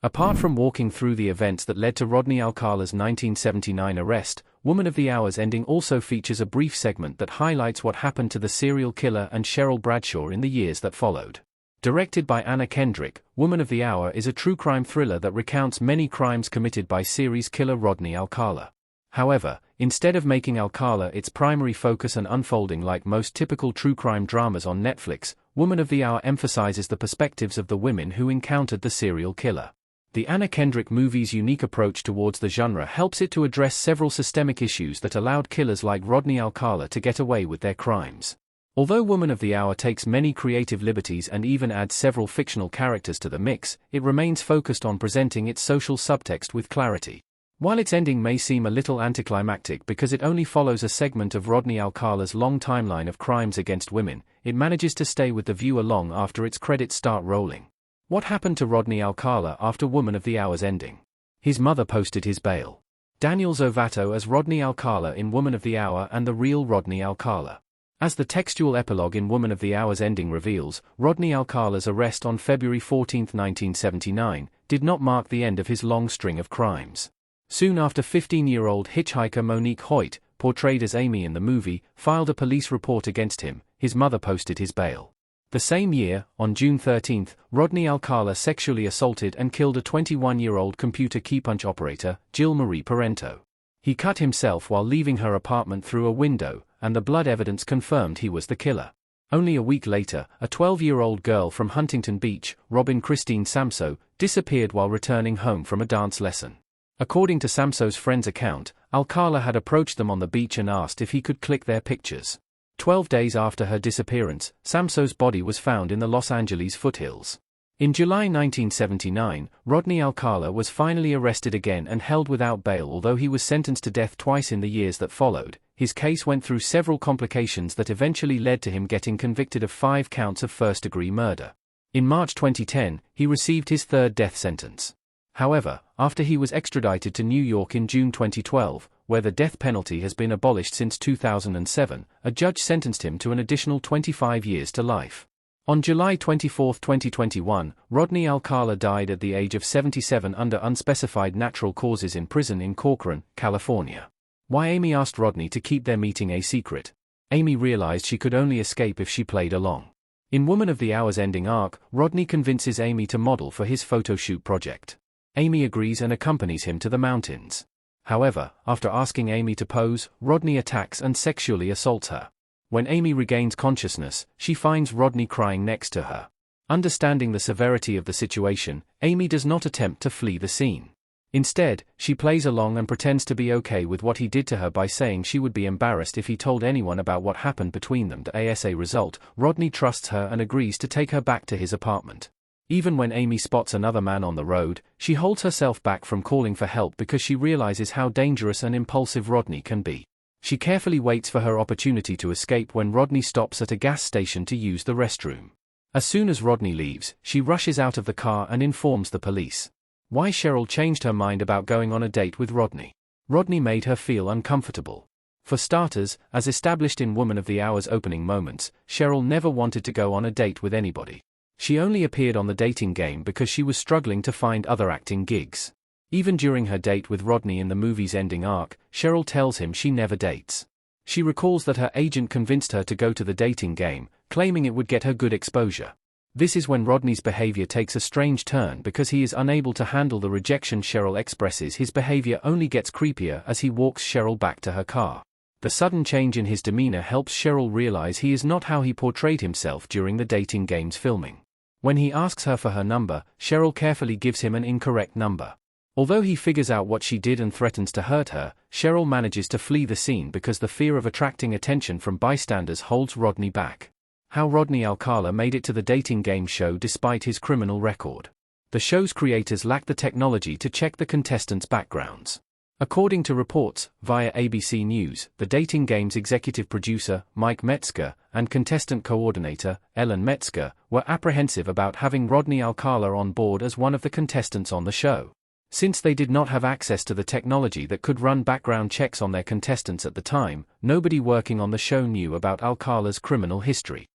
Apart from walking through the events that led to Rodney Alcala's 1979 arrest, Woman of the Hour's ending also features a brief segment that highlights what happened to the serial killer and Cheryl Bradshaw in the years that followed. Directed by Anna Kendrick, Woman of the Hour is a true crime thriller that recounts many crimes committed by series killer Rodney Alcala. However, instead of making Alcala its primary focus and unfolding like most typical true crime dramas on Netflix, Woman of the Hour emphasizes the perspectives of the women who encountered the serial killer. The Anna Kendrick movie's unique approach towards the genre helps it to address several systemic issues that allowed killers like Rodney Alcala to get away with their crimes. Although Woman of the Hour takes many creative liberties and even adds several fictional characters to the mix, it remains focused on presenting its social subtext with clarity. While its ending may seem a little anticlimactic because it only follows a segment of Rodney Alcala's long timeline of crimes against women, it manages to stay with the viewer long after its credits start rolling. What happened to Rodney Alcala after Woman of the Hour's ending? His mother posted his bail. Daniel Zovato as Rodney Alcala in Woman of the Hour and the real Rodney Alcala. As the textual epilogue in Woman of the Hour's ending reveals, Rodney Alcala's arrest on February 14, 1979, did not mark the end of his long string of crimes. Soon after 15-year-old hitchhiker Monique Hoyt, portrayed as Amy in the movie, filed a police report against him, his mother posted his bail. The same year, on June 13, Rodney Alcala sexually assaulted and killed a 21-year-old computer keypunch operator, Jill Marie Parento. He cut himself while leaving her apartment through a window, and the blood evidence confirmed he was the killer. Only a week later, a 12-year-old girl from Huntington Beach, Robin Christine Samso, disappeared while returning home from a dance lesson. According to Samso's friend's account, Alcala had approached them on the beach and asked if he could click their pictures. 12 days after her disappearance, Samso's body was found in the Los Angeles foothills. In July 1979, Rodney Alcala was finally arrested again and held without bail. Although he was sentenced to death twice in the years that followed, his case went through several complications that eventually led to him getting convicted of 5 counts of first-degree murder. In March 2010, he received his third death sentence. However, after he was extradited to New York in June 2012, where the death penalty has been abolished since 2007, a judge sentenced him to an additional 25 years to life. On July 24, 2021, Rodney Alcala died at the age of 77 under unspecified natural causes in prison in Corcoran, California. Why Amy asked Rodney to keep their meeting a secret. Amy realized she could only escape if she played along. In Woman of the Hour's ending arc, Rodney convinces Amy to model for his photo shoot project. Amy agrees and accompanies him to the mountains. However, after asking Amy to pose, Rodney attacks and sexually assaults her. When Amy regains consciousness, she finds Rodney crying next to her. Understanding the severity of the situation, Amy does not attempt to flee the scene. Instead, she plays along and pretends to be okay with what he did to her by saying she would be embarrassed if he told anyone about what happened between them. As a result, Rodney trusts her and agrees to take her back to his apartment. Even when Amy spots another man on the road, she holds herself back from calling for help because she realizes how dangerous and impulsive Rodney can be. She carefully waits for her opportunity to escape when Rodney stops at a gas station to use the restroom. As soon as Rodney leaves, she rushes out of the car and informs the police. Why Cheryl changed her mind about going on a date with Rodney. Rodney made her feel uncomfortable. For starters, as established in Woman of the Hour's opening moments, Cheryl never wanted to go on a date with anybody. She only appeared on the dating game because she was struggling to find other acting gigs. Even during her date with Rodney in the movie's ending arc, Cheryl tells him she never dates. She recalls that her agent convinced her to go to the dating game, claiming it would get her good exposure. This is when Rodney's behavior takes a strange turn because he is unable to handle the rejection Cheryl expresses. His behavior only gets creepier as he walks Cheryl back to her car. The sudden change in his demeanor helps Cheryl realize he is not how he portrayed himself during the dating game's filming. When he asks her for her number, Cheryl carefully gives him an incorrect number. Although he figures out what she did and threatens to hurt her, Cheryl manages to flee the scene because the fear of attracting attention from bystanders holds Rodney back. How Rodney Alcala made it to the dating game show despite his criminal record. The show's creators lacked the technology to check the contestants' backgrounds. According to reports, via ABC News, the dating game's executive producer, Mike Metzger, and contestant coordinator, Ellen Metzger, were apprehensive about having Rodney Alcala on board as one of the contestants on the show. Since they did not have access to the technology that could run background checks on their contestants at the time, nobody working on the show knew about Alcala's criminal history.